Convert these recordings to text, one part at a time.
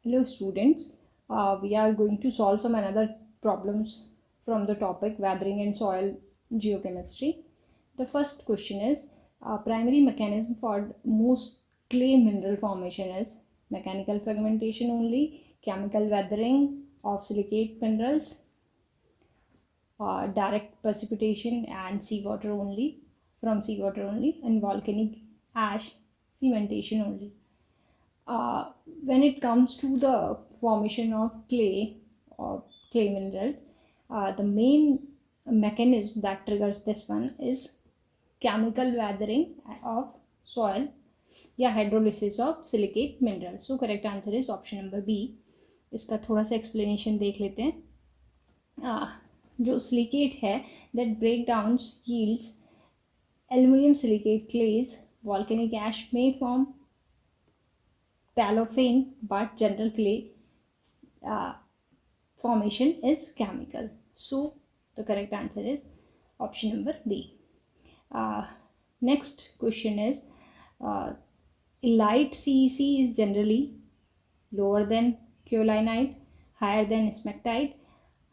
Hello students, we are going to solve some another problems from the topic weathering and soil geochemistry. The first question is primary mechanism for most clay mineral formation is mechanical fragmentation only, chemical weathering of silicate minerals, direct precipitation and seawater only from seawater only, and volcanic ash cementation only. When it comes to the formation of clay or clay minerals, the main mechanism that triggers this one is chemical weathering of soil या hydrolysis of silicate minerals. So correct answer is option number B. इसका थोड़ा सा explanation देख लेते हैं. जो silicate है that breakdowns yields aluminum silicate clays. Volcanic ash may form paraffin, but general clay uh, formation is chemical. So the correct answer is option number D. Next question is light CEC is generally lower than kaolinite, higher than smectite,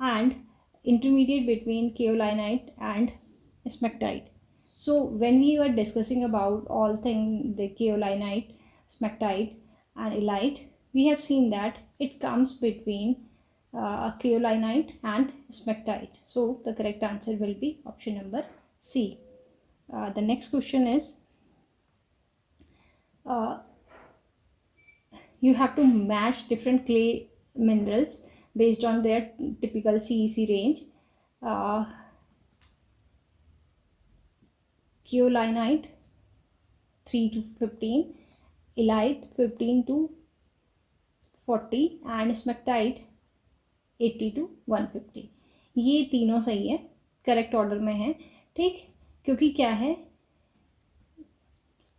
and intermediate between kaolinite and smectite. So when we were discussing about all things the kaolinite, smectite and illite, we have seen that it comes between kaolinite and smectite. So the correct answer will be option number C. The next question is you have to match different clay minerals based on their typical CEC range. Kaolinite 3 to 15, illite 15 to 40 and smectite 80 to 150. ये तीनों सही है, correct order में है. ठीक, क्योंकि क्या है,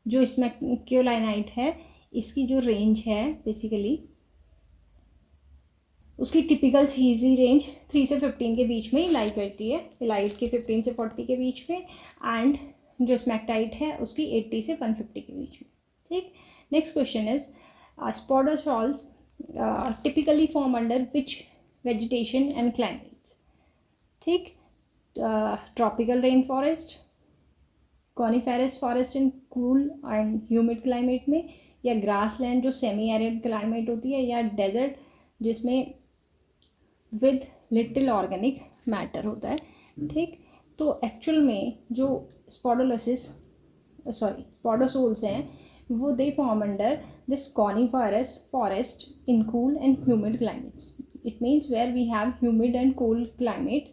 जो इसमें काओलिनाइट है इसकी जो रेंज है बेसिकली उसकी टिपिकल सीजी रेंज 3 से 15 के बीच में लाई करती है, इलाइट के 15 से 40 के बीच में, एंड जो स्मैक्टाइट है उसकी 80 से 150 के बीच में. ठीक. Next question is spodosols typically form under which vegetation and climates. ठीक. Tropical rain forest, coniferous forest in cool and humid climate में, या ग्रास लैंड जो सेमी एरिड क्लाइमेट होती है, या डेजर्ट जिसमें विद लिटिल ऑर्गेनिक मैटर होता है. ठीक. तो एक्चुअल में जो स्पोडोसोल्स हैं वो they form under this coniferous forest in cool and humid climates. It means where we have humid and cold climate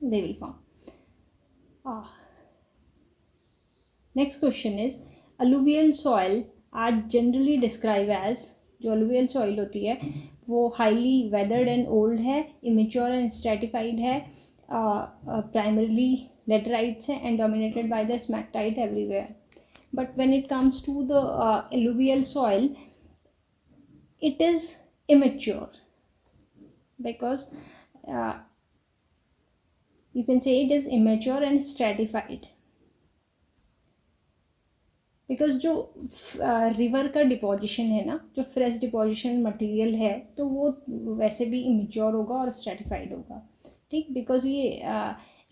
they will form. Next question is alluvial soil are generally described as, जो alluvial soil होती है वो highly weathered and old है, immature and stratified है, primarily laterites है and dominated by the smectite everywhere. But when it comes to the alluvial soil, it is immature because you can say it is immature and stratified because जो river का deposition है ना, जो fresh deposition material है तो वो वैसे भी इमेच्योर होगा और स्ट्रेटिफाइड होगा. ठीक. बिकॉज ये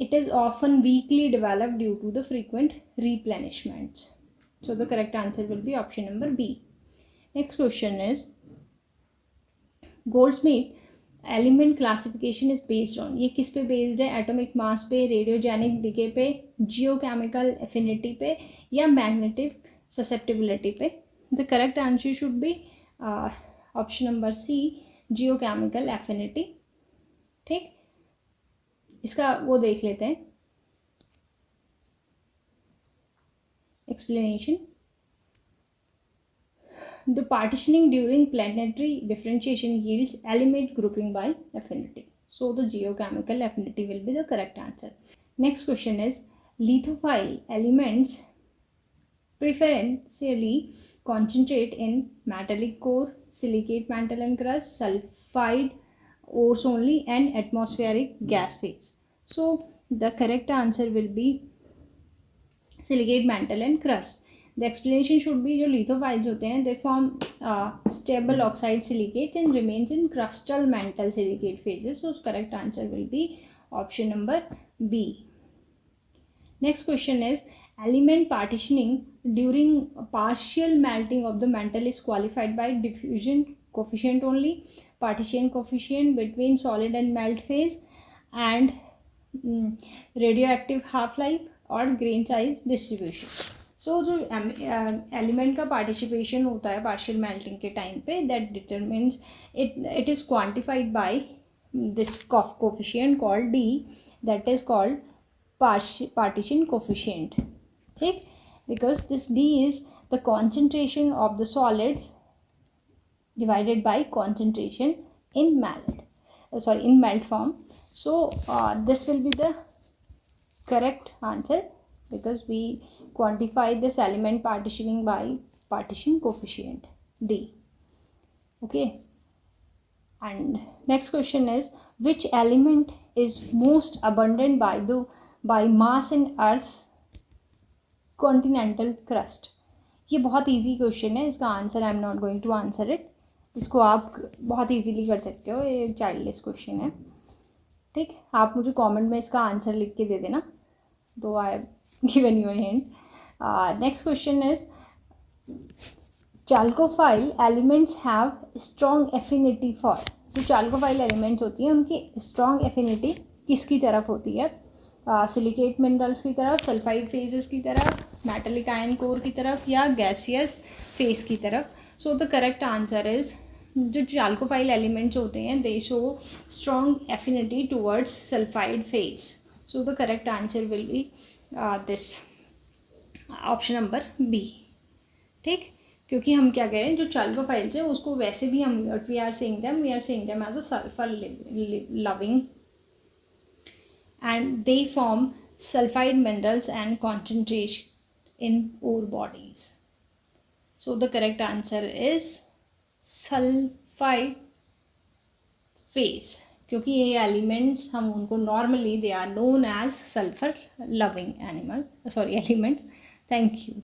it is often weakly developed due to the frequent replenishments. So the correct answer will be option number B. Next question is Goldschmidt element classification is based on, ये किस पे बेस्ड है? एटॉमिक मास पे, radiogenic decay पे, geochemical affinity पे, या magnetic susceptibility पे. The correct answer should be option number C, geochemical affinity. ठीक. इसका वो देख लेते हैं explanation. The partitioning during planetary differentiation yields element grouping by affinity. So the geochemical affinity will be the correct answer. Next question is lithophile elements preferentially concentrate in metallic core, silicate mantle and crust, sulfide ores only, and atmospheric gas phase. So the correct answer will be silicate mantle and crust. The explanation should be, जो lithophiles होते हैं they form stable oxide silicates and remains in crustal mantle silicate phases. So correct answer will be option number B. Next question is, element partitioning during partial melting of the mantle is qualified by diffusion coefficient only, partition coefficient between solid and melt phase, and radioactive half life और grain size distribution. So जो element का participation होता है partial melting के time पे, that determines it is quantified by this coefficient called D, that is called partition coefficient. ठीक, because this D is the concentration of the solids divided by concentration in melt form. So this will be the correct answer because we quantify this element partitioning by partition coefficient D. Okay, and next question is, which element is most abundant by mass in Earth's continental crust? ये बहुत easy question है, इसका answer I am not going to answer it. इसको आप बहुत easily कर सकते हो, ये चाइल्डलेस क्वेश्चन है. ठीक, आप मुझे कमेंट में इसका आंसर लिख के दे देना, तो I have given you a hint. Next question is, chalcophile elements have strong affinity for. जो चाल्कोफाइल एलिमेंट्स होती हैं उनकी स्ट्रॉन्ग एफिनिटी किसकी तरफ होती है? सिलिकेट मिनरल्स की तरफ, सल्फाइड फेजेस की तरफ, मेटेलिक आयन कोर की तरफ, या गैसियस फेस की तरफ. So the correct answer is, जो चाल्कोफाइल एलिमेंट्स होते हैं they show strong affinity towards sulphide phase. So the correct answer will be this option number B. ठीक, क्योंकि हम क्या कह रहे हैं, जो चाल्कोफाइल्स है उसको वैसे भी हम we are saying them as a sulphur loving, and they form sulfide minerals and concentration in ore bodies. So the correct answer is sulfide phase, क्योंकि ये एलिमेंट्स हम उनको normally they are known as sulphur loving elements. Thank you.